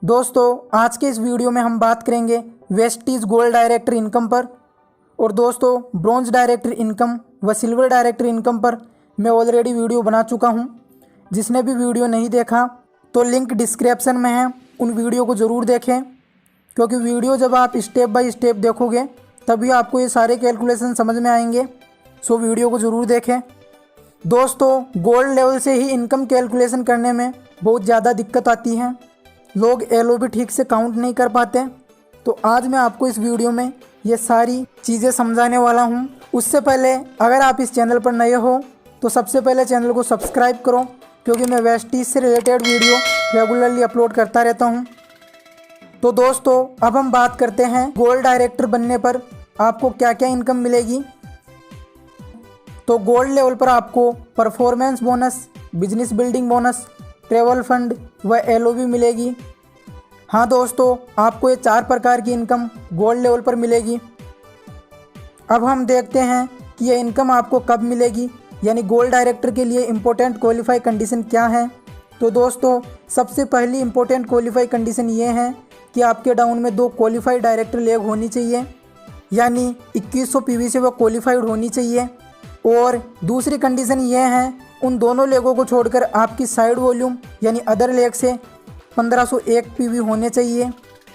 दोस्तों आज के इस वीडियो में हम बात करेंगे वेस्टीज गोल्ड डायरेक्टर इनकम पर। और दोस्तों ब्रॉन्ज डायरेक्टर इनकम व सिल्वर डायरेक्टर इनकम पर मैं ऑलरेडी वीडियो बना चुका हूं। जिसने भी वीडियो नहीं देखा तो लिंक डिस्क्रिप्शन में है, उन वीडियो को ज़रूर देखें, क्योंकि वीडियो जब आप स्टेप बाय स्टेप देखोगे तभी आपको ये सारे कैलकुलेशन समझ में आएंगे। सो वीडियो को ज़रूर देखें। दोस्तों गोल्ड लेवल से ही इनकम कैलकुलेशन करने में बहुत ज़्यादा दिक्कत आती है, लोग एलओबी ठीक से काउंट नहीं कर पाते। तो आज मैं आपको इस वीडियो में ये सारी चीज़ें समझाने वाला हूँ। उससे पहले अगर आप इस चैनल पर नए हो तो सबसे पहले चैनल को सब्सक्राइब करो, क्योंकि मैं वेस्टीज से रिलेटेड वीडियो रेगुलरली अपलोड करता रहता हूँ। तो दोस्तों अब हम बात करते हैं गोल्ड डायरेक्टर बनने पर आपको क्या क्या इनकम मिलेगी। तो गोल्ड लेवल पर आपको performance bonus, business building bonus, travel fund व एलओबी मिलेगी। हाँ दोस्तों, आपको ये 4 प्रकार की इनकम गोल्ड लेवल पर मिलेगी। अब हम देखते हैं कि ये इनकम आपको कब मिलेगी, यानी गोल्ड डायरेक्टर के लिए इम्पोर्टेंट क्वालिफाई कंडीशन क्या है। तो दोस्तों सबसे पहली इम्पोर्टेंट क्वालिफाई कंडीशन ये है कि आपके डाउन में 2 क्वालिफाइड डायरेक्टर लेग होनी चाहिए, यानी 2100 पीवी से वो क्वालिफाइड होनी चाहिए। और दूसरी कंडीशन ये है उन दोनों लेगों को छोड़कर आपकी साइड वॉल्यूम यानी अदर लेग से 1501 पीवी होने चाहिए।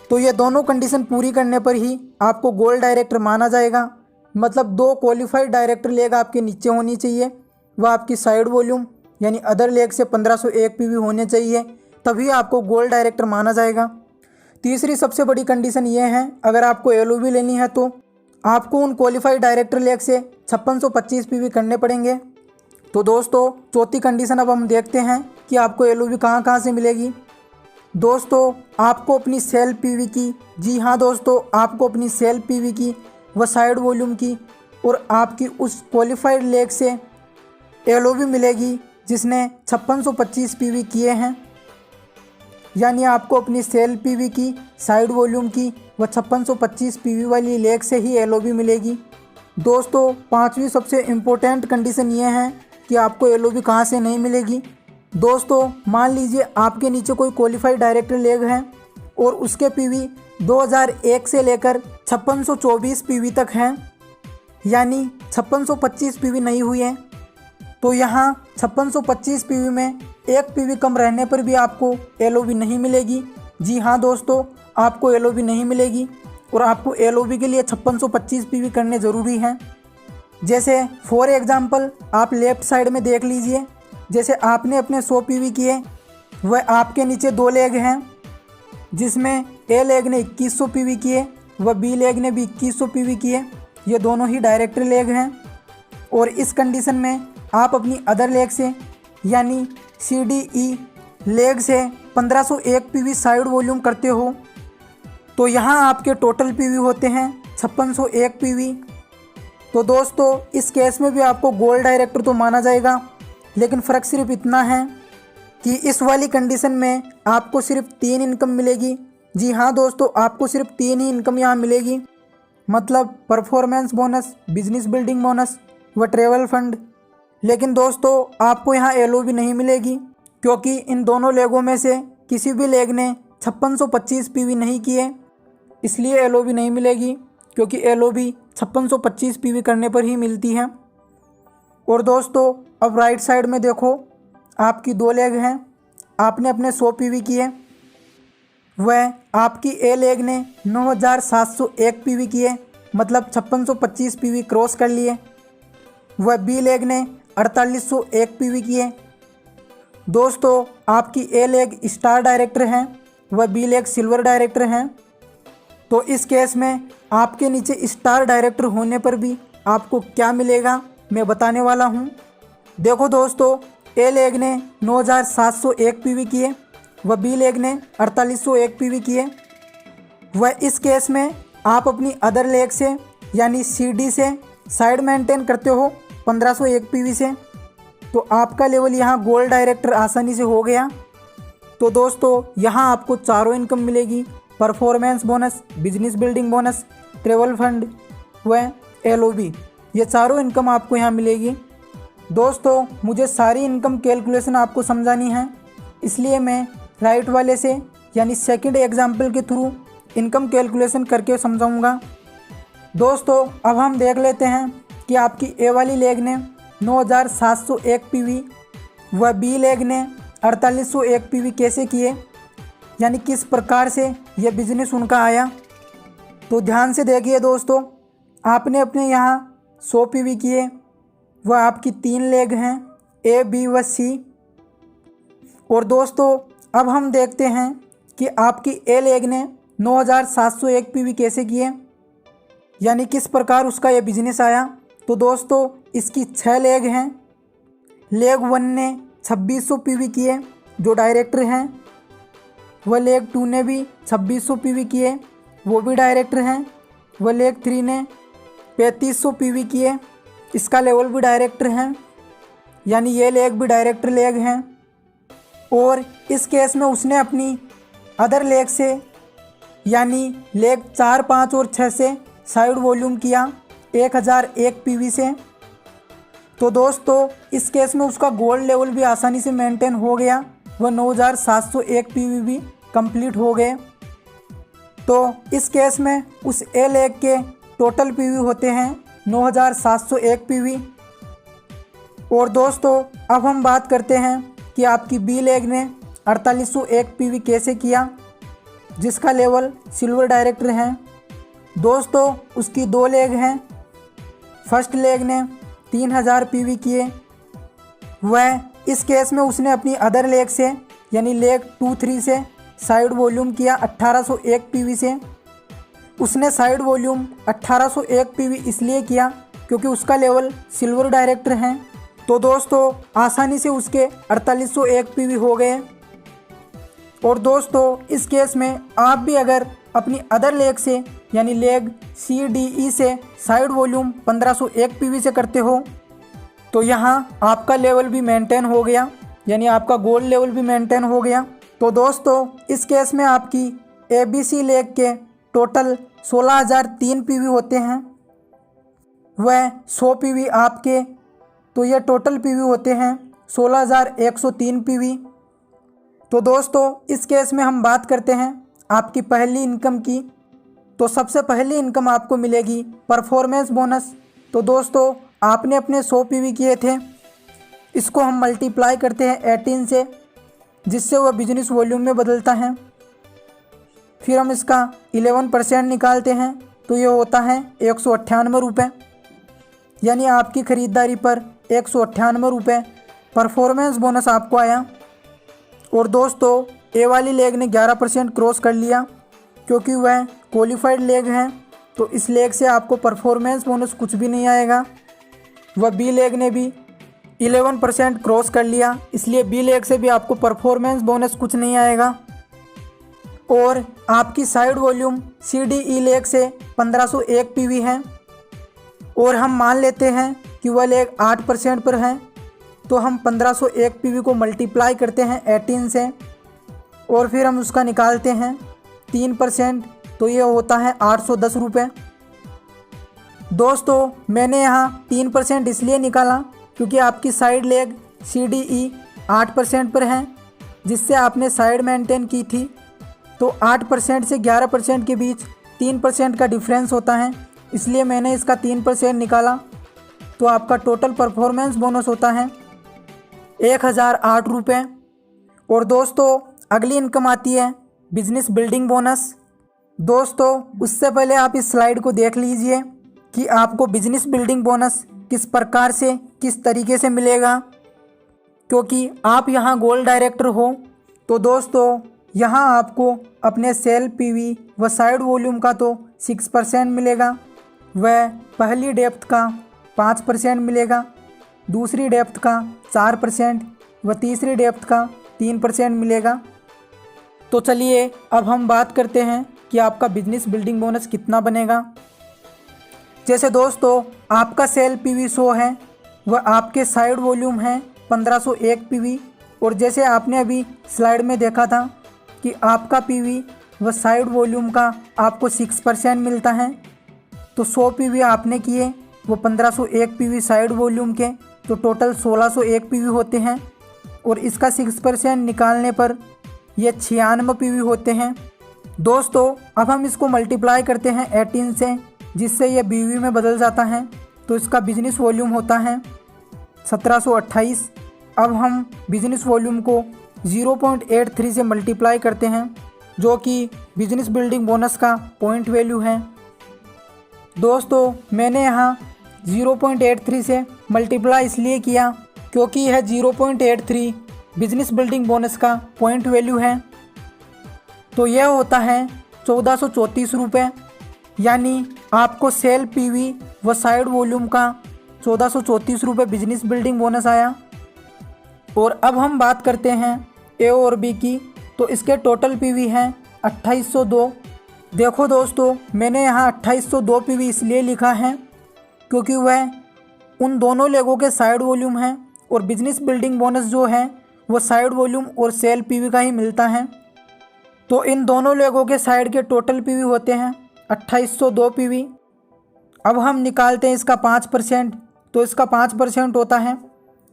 तो ये दोनों कंडीशन पूरी करने पर ही आपको गोल्ड डायरेक्टर माना जाएगा। मतलब 2 क्वालिफाइड डायरेक्टर लेग आपके नीचे होनी चाहिए, वह आपकी साइड वॉल्यूम यानी अदर लेग से 1501 पीवी होने चाहिए, तभी आपको गोल्ड डायरेक्टर माना जाएगा। तीसरी सबसे बड़ी कंडीशन ये है, अगर आपको एलओबी लेनी है तो आपको उन क्वालिफाइड डायरेक्टर लेग से 5625 पीवी करने पड़ेंगे। तो दोस्तों चौथी कंडीशन अब हम देखते हैं कि आपको एलओबी कहाँ से मिलेगी। दोस्तों आपको अपनी सेल पीवी की, जी हाँ दोस्तों, आपको अपनी सेल पीवी की व साइड वॉल्यूम की और आपकी उस क्वालिफाइड लेग से एलओबी मिलेगी जिसने 5625 पीवी किए हैं। यानी आपको अपनी सेल पीवी की, साइड वॉल्यूम की व 5625 पीवी वाली लेग से ही एलओबी मिलेगी। दोस्तों 5वीं सबसे इम्पोर्टेंट कंडीशन ये है कि आपको एलओबी कहाँ से नहीं मिलेगी। दोस्तों मान लीजिए आपके नीचे कोई क्वालिफाइड डायरेक्टर लेग है और उसके पीवी 2001 से लेकर 5624 पीवी तक हैं, यानी 5625 पीवी नहीं हुई है। तो यहाँ 5625 पीवी में 1 पीवी कम रहने पर भी आपको एलओबी नहीं मिलेगी। जी हाँ दोस्तों, आपको एलओबी नहीं मिलेगी और आपको एलओबी के लिए 5625 पीवी करने ज़रूरी हैं। जैसे फॉर एग्जांपल आप लेफ़्ट साइड में देख लीजिए, जैसे आपने अपने 100 पीवी किए, वह आपके नीचे 2 लेग हैं जिसमें ए लेग ने 2100 पीवी किए व बी लेग ने भी 2100 पीवी किए। ये दोनों ही डायरेक्टर लेग हैं और इस कंडीशन में आप अपनी अदर लेग से यानी CDE लेग से 1501 पीवी साइड वॉल्यूम करते हो, तो यहाँ आपके टोटल पीवी होते हैं 5601 पीवी। तो दोस्तों इस केस में भी आपको गोल्ड डायरेक्टर तो माना जाएगा, लेकिन फ़र्क सिर्फ इतना है कि इस वाली कंडीशन में आपको सिर्फ 3 इनकम मिलेगी। जी हाँ दोस्तों, आपको सिर्फ 3 ही इनकम यहाँ मिलेगी, मतलब performance bonus, business building bonus व ट्रैवल फंड। लेकिन दोस्तों आपको यहाँ एलओबी नहीं मिलेगी, क्योंकि इन दोनों लेगों में से किसी भी लेग ने 5625 पीवी नहीं किए, इसलिए एलओबी नहीं मिलेगी, क्योंकि एलओबी 5625 पीवी करने पर ही मिलती है। और दोस्तों अब राइट साइड में देखो, आपकी 2 लेग हैं, आपने अपने 100 पीवी किए, वह आपकी ए लेग ने 9701 पीवी किए, मतलब 5625 पीवी क्रॉस कर लिए। वह बी लेग ने 4801 पीवी किए। दोस्तों आपकी ए लेग स्टार डायरेक्टर हैं, वह बी लेग सिल्वर डायरेक्टर हैं। तो इस केस में आपके नीचे स्टार डायरेक्टर होने पर भी आपको क्या मिलेगा मैं बताने वाला हूँ। देखो दोस्तों, ए लेग ने 9701 पीवी किए व बी लेग ने 4801 पीवी किए। वह इस केस में आप अपनी अदर लेग से यानी CD से साइड मेंटेन करते हो 1501 पीवी से, तो आपका लेवल यहाँ गोल्ड डायरेक्टर आसानी से हो गया। तो दोस्तों यहाँ आपको चारों इनकम मिलेगी, performance bonus, business building bonus, travel fund व एलओबी। ये चारों इनकम आपको यहाँ मिलेगी। दोस्तों मुझे सारी इनकम कैलकुलेशन आपको समझानी है, इसलिए मैं राइट वाले से यानी सेकंड एग्जाम्पल के थ्रू इनकम कैलकुलेशन करके समझाऊंगा। दोस्तों अब हम देख लेते हैं कि आपकी ए वाली लेग ने 9701 पीवी व बी लेग ने 4801 पीवी कैसे किए, यानी किस प्रकार से यह बिजनेस उनका आया। तो ध्यान से देखिए दोस्तों, आपने अपने यहाँ 100 पीवी किए, वह आपकी 3 लेग हैं ए बी व सी। और दोस्तों अब हम देखते हैं कि आपकी ए लेग ने 9701 पीवी कैसे किए, यानी किस प्रकार उसका यह बिजनेस आया। तो दोस्तों इसकी 6 लेग हैं। लेग 1 ने 2600 पीवी किए जो डायरेक्टर हैं, वह लेग 2 ने भी 2600 पीवी किए, वो भी डायरेक्टर हैं। वह लेग 3 ने 3500 पीवी किए, इसका लेवल भी डायरेक्टर हैं, यानी ये लेग भी डायरेक्टर लेग हैं। और इस केस में उसने अपनी अदर लेग से यानी लेग 4, 5 और 6 से साइड वॉल्यूम किया 1001 पीवी से। तो दोस्तों इस केस में उसका गोल्ड लेवल भी आसानी से मेंटेन हो गया, वह 9701 पीवी भी कंप्लीट हो गए। तो इस केस में उस ए लेग के टोटल पीवी होते हैं 9701 पीवी। और दोस्तों अब हम बात करते हैं कि आपकी बी लेग ने 4801 पीवी कैसे किया, जिसका लेवल सिल्वर डायरेक्टर हैं। दोस्तों उसकी 2 लेग हैं। फर्स्ट लेग ने 3000 पीवी किए, वह इस केस में उसने अपनी अदर लेग से यानी लेग 2, 3 से साइड वॉल्यूम किया 1801 पीवी से। उसने साइड वॉल्यूम 1801 पीवी इसलिए किया क्योंकि उसका लेवल सिल्वर डायरेक्टर हैं। तो दोस्तों आसानी से उसके 4801 पीवी हो गए। और दोस्तों इस केस में आप भी अगर अपनी अदर लेग से यानी लेग सी डी ई से साइड वॉल्यूम 1501 पीवी से करते हो तो यहाँ आपका लेवल भी मेंटेन हो गया, यानी आपका गोल्ड लेवल भी मेंटेन हो गया। तो दोस्तों इस केस में आपकी ए बी सी लेग के टोटल 16003 पीवी होते हैं, वह 100 पीवी आपके, तो ये टोटल पीवी होते हैं 16103 पीवी। तो दोस्तों इस केस में हम बात करते हैं आपकी पहली इनकम की। तो सबसे पहली इनकम आपको मिलेगी परफॉर्मेंस बोनस। तो दोस्तों आपने अपने 100 पीवी किए थे, इसको हम मल्टीप्लाई करते हैं 18 से, जिससे वह बिजनेस वॉल्यूम में बदलता है। फिर हम इसका 11% निकालते हैं तो ये होता है 198 रुपये, यानी आपकी ख़रीदारी पर 198 रुपये परफॉर्मेंस बोनस आपको आया। और दोस्तों ए वाली लेग ने 11% क्रॉस कर लिया क्योंकि वह क्वालिफाइड लेग हैं, तो इस लेग से आपको परफॉर्मेंस बोनस कुछ भी नहीं आएगा। वह बी लेग ने भी 11% क्रॉस कर लिया, इसलिए बी लेग से भी आपको परफॉर्मेंस बोनस कुछ नहीं आएगा। और आपकी side volume C D E leg से 1501 पीवी है और हम मान लेते हैं कि वह लेग 8% पर है, तो हम 1501 पीवी को मल्टीप्लाई करते हैं 18 से और फिर हम उसका निकालते हैं 3%, तो ये होता है 810 रुपये। दोस्तों मैंने यहाँ 3% इसलिए निकाला क्योंकि आपकी side leg C D E 8% पर है, जिससे आपने साइड मेंटेन की थी। तो 8% से 11% के बीच 3% का डिफरेंस होता है, इसलिए मैंने इसका 3% निकाला। तो आपका टोटल परफॉर्मेंस बोनस होता है 1008 रुपये। और दोस्तों अगली इनकम आती है बिजनेस बिल्डिंग बोनस। दोस्तों उससे पहले आप इस स्लाइड को देख लीजिए कि आपको बिजनेस बिल्डिंग बोनस किस प्रकार से किस तरीके से मिलेगा, क्योंकि आप यहाँ गोल्ड डायरेक्टर हो। तो दोस्तों यहाँ आपको अपने सेल पीवी व साइड वॉल्यूम का तो 6% मिलेगा, वह पहली डेप्थ का 5% मिलेगा, दूसरी डेप्थ का 4% व तीसरी डेप्थ का 3% मिलेगा। तो चलिए अब हम बात करते हैं कि आपका बिजनेस बिल्डिंग बोनस कितना बनेगा। जैसे दोस्तों आपका सेल पीवी 100 है, वह आपके साइड वॉल्यूम है 1501 पीवी, और जैसे आपने अभी स्लाइड में देखा था कि आपका पीवी व साइड वॉल्यूम का आपको 6% मिलता है। तो 100 पीवी आपने किए, वो 1501 पीवी साइड वॉल्यूम के, तो टोटल 1601 पीवी होते हैं। और इसका 6% निकालने पर ये 96 पीवी होते हैं। दोस्तों अब हम इसको मल्टीप्लाई करते हैं 18 से, जिससे ये बीवी में बदल जाता है। तो इसका बिजनेस वॉल्यूम होता है 1728। अब हम बिजनेस वॉल्यूम को 0.83 से मल्टीप्लाई करते हैं, जो कि बिजनेस बिल्डिंग बोनस का पॉइंट वैल्यू है। दोस्तों मैंने यहाँ 0.83 से मल्टीप्लाई इसलिए किया क्योंकि यह 0.83 बिजनेस बिल्डिंग बोनस का पॉइंट वैल्यू है। तो यह होता है 1434 रुपये, यानी आपको सेल पीवी व साइड वॉल्यूम का 1434 रुपये बिजनेस बिल्डिंग बोनस आया। और अब हम बात करते हैं ए और बी की। तो इसके टोटल पीवी हैं 2802। देखो दोस्तों मैंने यहाँ 2802 पीवी इसलिए लिखा है क्योंकि वह उन दोनों लेगों के साइड वॉल्यूम हैं और बिजनेस बिल्डिंग बोनस जो है वो साइड वॉल्यूम और सेल पीवी का ही मिलता है। तो इन दोनों लेगों के साइड के टोटल पीवी होते हैं 2802 पीवी। अब हम निकालते हैं इसका 5%। तो इसका 5% होता है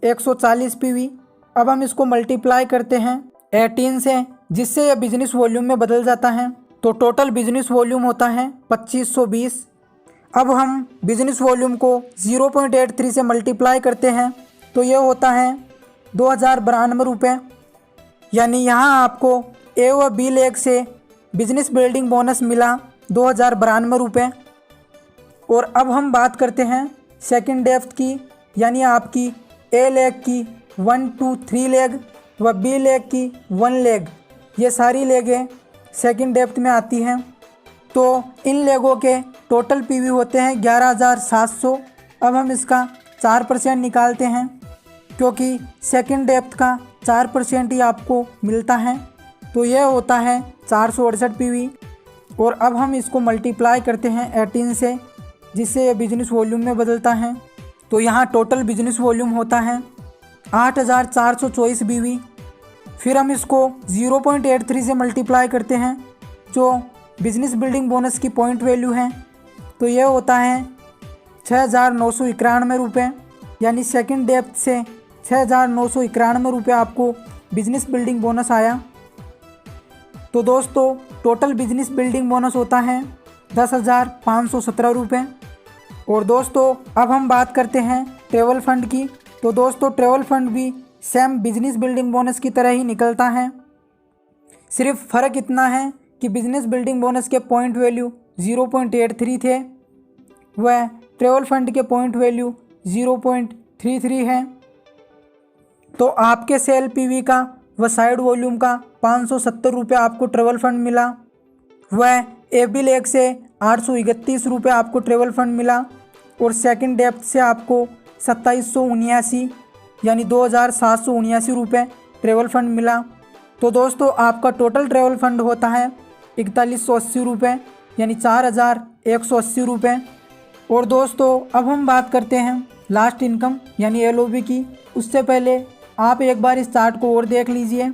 140 पीवी। अब हम इसको मल्टीप्लाई करते हैं 18 से, जिससे यह बिजनेस वॉल्यूम में बदल जाता है। तो टोटल बिजनेस वॉल्यूम होता है 2520। अब हम बिजनेस वॉल्यूम को 0.83 से मल्टीप्लाई करते हैं, तो यह होता है 2092 रुपये। यानी यहाँ आपको ए व बी लेग से बिजनेस बिल्डिंग बोनस मिला 2092 रुपये। और अब हम बात करते हैं सेकंड डेप्थ की, यानी आपकी ए लेग की 1 2 3 लेग व बी लेग की 1 लेग। ये सारी लेगें सेकंड डेप्थ में आती हैं। तो इन लेगों के टोटल पीवी होते हैं 11700। अब हम इसका 4% निकालते हैं क्योंकि सेकंड डेप्थ का 4% ही आपको मिलता है। तो यह होता है 468 पीवी। और अब हम इसको मल्टीप्लाई करते हैं 18 से, जिससे यह बिजनेस वॉल्यूम में बदलता है। तो यहाँ टोटल बिजनेस वॉल्यूम होता है 8424 बीवी। फिर हम इसको 0.83 से मल्टीप्लाई करते हैं, जो बिजनेस बिल्डिंग बोनस की पॉइंट वैल्यू है। तो यह होता है 6991 रुपये। यानी सेकंड डेप्थ से 6991 रुपये आपको बिजनेस बिल्डिंग बोनस आया। तो दोस्तों टोटल बिजनेस बिल्डिंग बोनस होता है 10,517 रुपये। और दोस्तों अब हम बात करते हैं ट्रेवल फंड की। तो दोस्तों ट्रेवल फंड भी सेम बिजनेस बिल्डिंग बोनस की तरह ही निकलता है। सिर्फ फ़र्क इतना है कि बिजनेस बिल्डिंग बोनस के पॉइंट वैल्यू 0.83 थे, वह ट्रेवल फंड के पॉइंट वैल्यू 0.33 है। तो आपके सेल पीवी का व साइड वॉल्यूम का 570 रुपये आपको ट्रेवल फंड मिला। वह ए बी लेग से 831 रुपये आपको ट्रेवल फंड मिला। और सेकंड डेप्थ से आपको 2779 यानी 2779 रुपये ट्रेवल फंड मिला। तो दोस्तों आपका टोटल ट्रेवल फंड होता है 4180 रुपये, यानी 4180 रुपये। और दोस्तों अब हम बात करते हैं लास्ट इनकम यानी एलओबी की। उससे पहले आप एक बार इस चार्ट को और देख लीजिए।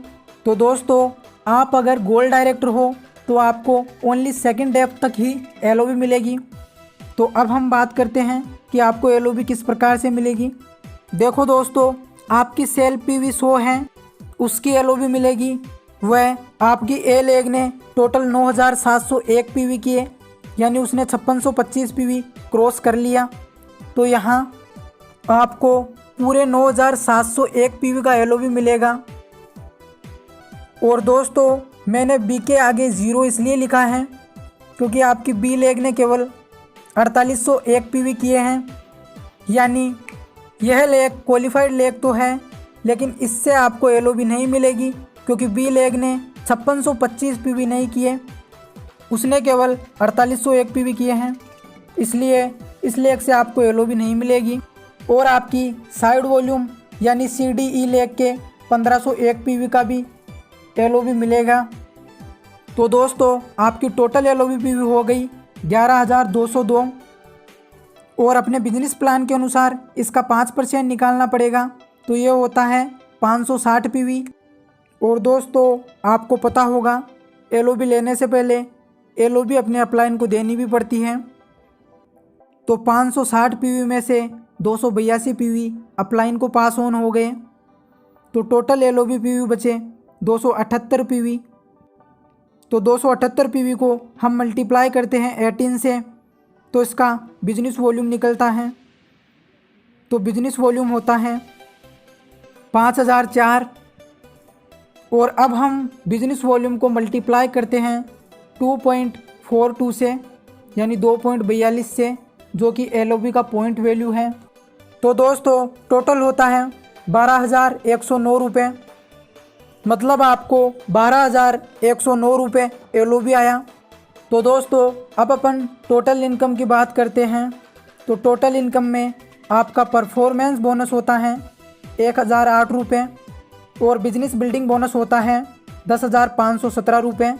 तो दोस्तों आप अगर गोल्ड डायरेक्टर हो तो आपको ओनली सेकंड डेप्थ तक ही एलओबी मिलेगी। तो अब हम बात करते हैं कि आपको एलओबी किस प्रकार से मिलेगी। देखो दोस्तों आपकी सेल पीवी 100 है, उसकी एलओबी मिलेगी। वह आपकी ए लेग ने टोटल 9701 पीवी किए, यानी उसने 5625 पीवी क्रॉस कर लिया। तो यहाँ आपको पूरे 9701 पीवी का एलओबी मिलेगा। और दोस्तों मैंने बी के आगे 0 इसलिए लिखा है क्योंकि आपकी बी लेग ने केवल 4801 पीवी किए हैं। यानी यह लेग क्वालिफाइड लेग तो है, लेकिन इससे आपको एलओबी नहीं मिलेगी क्योंकि बी लेग ने 5625 पीवी नहीं किए, उसने केवल 4801 पीवी किए हैं। इसलिए इस लेग से आपको एलओबी नहीं मिलेगी। और आपकी साइड वॉल्यूम यानी सी डी ई लेग के 1501 पीवी का भी एलओबी मिलेगा। तो दोस्तों आपकी टोटल एलओबी पीवी हो गई 11202। और अपने बिजनेस प्लान के अनुसार इसका 5% निकालना पड़ेगा, तो ये होता है 560 पीवी। और दोस्तों आपको पता होगा एलओबी लेने से पहले एलओबी अपने अपलाइन को देनी भी पड़ती है। तो 560 पीवी में से 282 पीवी अपलाइन को पास ऑन हो गए, तो टोटल एलओबी पीवी बचे 278 PV। तो 278 PV को हम मल्टीप्लाई करते हैं 18 से, तो इसका बिजनेस वॉल्यूम निकलता है। तो बिजनेस वॉल्यूम होता है 5004। और अब हम बिजनेस वॉल्यूम को मल्टीप्लाई करते हैं 2.42 से, यानी 2.42 से, जो कि LOB का पॉइंट वैल्यू है। तो दोस्तों टोटल होता है 12,109 रुपये। मतलब आपको 12,109 रुपये LOB आया। तो दोस्तों अब अपन टोटल इनकम की बात करते हैं। तो टोटल इनकम में आपका परफॉर्मेंस बोनस होता है 1,008 रुपये, और बिजनेस बिल्डिंग बोनस होता है 10,517 रुपये,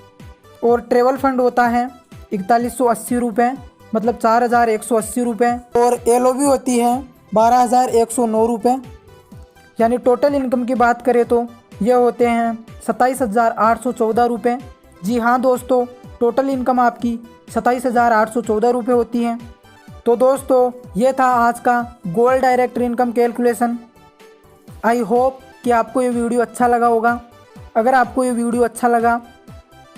और ट्रेवल फंड होता है 4180 रुपये, मतलब 4,180 रुपये, और LOB होती है 12,109 रुपये। यानी टोटल इनकम की बात करें तो ये होते हैं 27,814 रुपये। जी हाँ दोस्तों, टोटल इनकम आपकी 27,814 रुपये होती है। तो दोस्तों ये था आज का gold direct income calculation. I hope कि आपको ये वीडियो अच्छा लगा होगा। अगर आपको ये वीडियो अच्छा लगा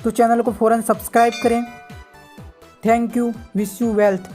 तो चैनल को फ़ौरन सब्सक्राइब करें। Thank you, wish you wealth.